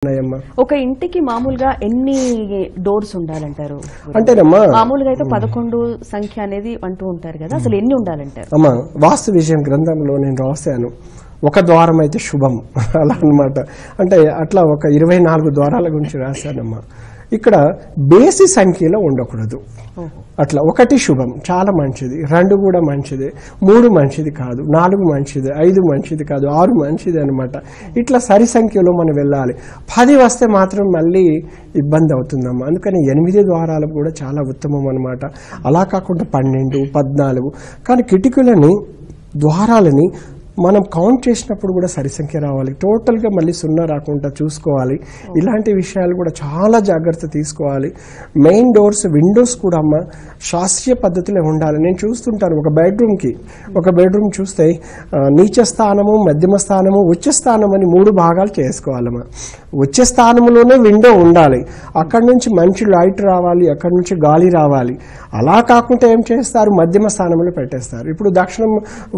ఒక ఇంటికి మామూలుగా ఎన్ని డోర్స్ ఉండాలంటారు? అంటేనమ్మా మామూలుగా అయితే 11 సంఖ్య అనేది అంటూ ఉంటారు కదా, అసలు ఎన్ని ఉండాలంటారు? అమ్మా వాస్తు విషయం గ్రంథంలో నేను రాశాను, ఒక ద్వారం అయితే శుభం అలా అన్నమాట. అంటే అట్లా ఒక 24 ద్వారాల గురించి రాశానమ్మా. ఇక్కడ బేసి సంఖ్యలో ఉండకూడదు. అట్లా 1 శుభం చాలా మంచిది, 2 కూడా మంచిది, 3 మంచిది కాదు, 4 మంచిది, 5 మంచిది కాదు, 6 మంచిది అనమాట. ఇట్లా సరి సంఖ్యలో మనం వెళ్ళాలి. 10 వస్తే మాత్రం మళ్ళీ ఇబ్బంది అవుతుందమ్మా. అందుకని 8 ద్వారాలు కూడా చాలా ఉత్తమం అనమాట. అలా కాకుండా 12, 14. కానీ కిటికీలని ద్వారాలని మనం కౌంట్ చేసినప్పుడు కూడా సరి సంఖ్య రావాలి. టోటల్గా మళ్ళీ 0 రాకుండా చూసుకోవాలి. ఇలాంటి విషయాలు కూడా చాలా జాగ్రత్త తీసుకోవాలి. మెయిన్ డోర్స్, విండోస్ కూడా అమ్మ శాస్త్రీయ పద్ధతిలో ఉండాలి. నేను చూస్తుంటాను ఒక బెడ్రూమ్ చూస్తే నీచ స్థానము, మధ్యమ స్థానము, ఉచ్చ స్థానం అని 3 భాగాలు చేసుకోవాలమ్మా. ఉచ్చ స్థానంలోనే విండో ఉండాలి. అక్కడి నుంచి మంచి లైట్ రావాలి, అక్కడి నుంచి గాలి రావాలి. అలా కాకుండా ఏం చేస్తారు, మధ్యమ స్థానంలో పెట్టేస్తారు. ఇప్పుడు దక్షిణం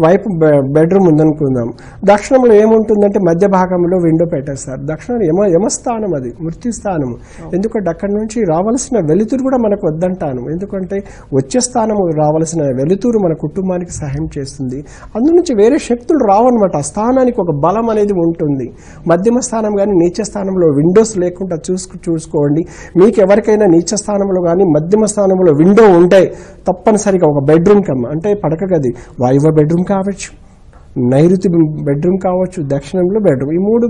వైపు బెడ్రూమ్ ఉందనుకుందాం, దక్షిణంలో ఏముంటుందంటే మధ్య భాగంలో విండో పెట్టేస్తారు. దక్షిణం యమస్థానం, అది మృత్యు స్థానము. ఎందుకంటే అక్కడి నుంచి రావాల్సిన వెలుతురు కూడా మనకు వద్దంటాను. ఎందుకంటే వచ్చే స్థానము రావాల్సిన వెలుతురు మన కుటుంబానికి సహాయం చేస్తుంది. అందు నుంచి వేరే శక్తులు రావన్నమాట. ఆ స్థానానికి ఒక బలం అనేది ఉంటుంది. మధ్యమ స్థానం కానీ నీచ స్థానంలో విండోస్ లేకుండా చూసుకోండి. మీకు ఎవరికైనా నీచ స్థానంలో కానీ మధ్యమ స్థానంలో విండో ఉంటే తప్పనిసరిగా ఒక బెడ్రూమ్ కమ్మ, అంటే పడక గది, వాయువ్య బెడ్రూమ్ కావచ్చు, నైరుతి బెడ్రూమ్ కావచ్చు, దక్షిణంలో బెడ్రూమ్, ఈ 3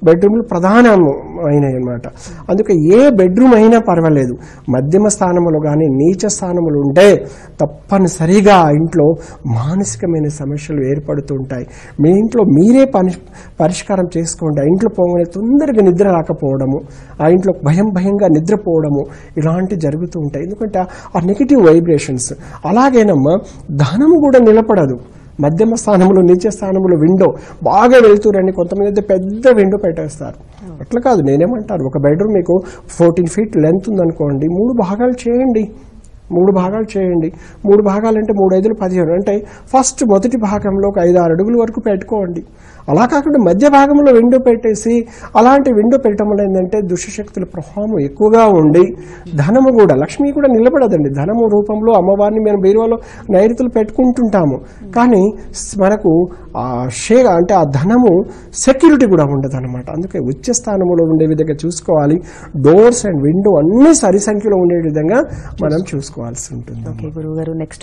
బెడ్రూమ్లు ప్రధానమైనవి అన్నమాట. అందుకే ఏ బెడ్రూమ్ అయినా పర్వాలేదు, మధ్యమ స్థానంలో కానీ నీచ స్థానములు ఉంటే తప్పనిసరిగా ఆ ఇంట్లో మానసికమైన సమస్యలు ఏర్పడుతుంటాయి. మీ ఇంట్లో మీరే పరిష్కారం చేసుకోండి. ఆ ఇంట్లో పోగానే తొందరగా నిద్ర రాకపోవడము, ఆ ఇంట్లో భయంగా నిద్రపోవడము, ఇలాంటివి జరుగుతూ ఉంటాయి. ఎందుకంటే ఆ నెగిటివ్ వైబ్రేషన్స్. అలాగేనమ్మా ధనము కూడా నిలబడదు. మధ్యమ స్థానంలో నీచ స్థానంలో విండో బాగా వెళ్తురని కొంతమంది అయితే పెద్ద విండో పెట్టేస్తారు. అట్లా కాదు. నేనేమంటాను, ఒక బెడ్రూమ్ మీకు 14 feet లెంత్ ఉందనుకోండి, 3 భాగాలు చేయండి. 3 భాగాలు చేయండి. 3 భాగాలు అంటే 3 5 15, అంటే ఫస్ట్ మొదటి భాగంలో ఒక 5-6 అడుగుల వరకు పెట్టుకోండి. అలా కాకుండా మధ్య భాగంలో విండో పెట్టేసి, అలాంటి విండో పెట్టడం వల్ల ఏంటంటే దుష్టశక్తుల ప్రభావం ఎక్కువగా ఉండి ధనము కూడా, లక్ష్మి కూడా నిలబడదండి. ధనము రూపంలో అమ్మవారిని మనం బీరువాలో నైరుతులు పెట్టుకుంటుంటాము, కానీ మనకు అంటే ఆ ధనము సెక్యూరిటీ కూడా ఉండదు అనమాట. అందుకే ఉచ్చ స్థానంలో ఉండే విధంగా చూసుకోవాలి. డోర్స్ అండ్ విండో అన్ని సరి సంఖ్యలో ఉండే విధంగా మనం చూసుకోవాల్సి ఉంటుంది. గురువు గారు, నెక్స్ట్